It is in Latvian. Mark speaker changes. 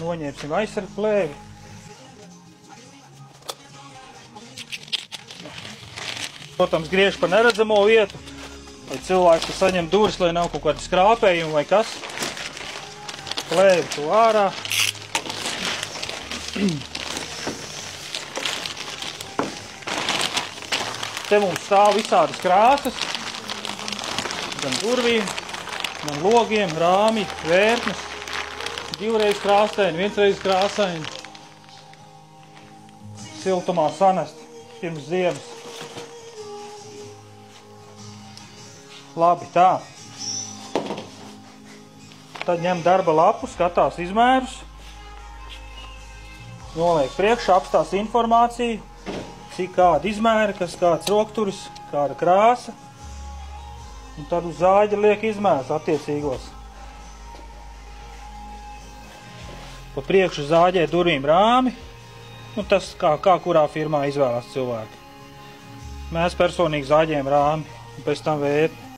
Speaker 1: Noņemsim aizsargu plēvi. Protams, griež pa neredzamo vietu, lai cilvēks saņem duris, lai nav kaut kādi skrāpējumi vai kas. Plēvi to ārā. Te mums stāv visādas krāsas, gan durvīm, gan logiem, rāmi, vērtnes, divreiz krāsaini, viensreiz krāsaini. Siltumā sanest pirms ziemas. Labi, tā. Tad ņem darba lapu, skatās izmērus, noliek priekšā, apstās informāciju, cik kāda izmēra, kas kāds rokturis, kāda krāsa, un tad uz zāģa liek izmērus attiecīgos. Pa priekšu zāģē durvīm rāmi, un tas kā kurā firmā izvēlās cilvēki. Mēs personīgi zāģējam rāmi, un pēc tam vērtni.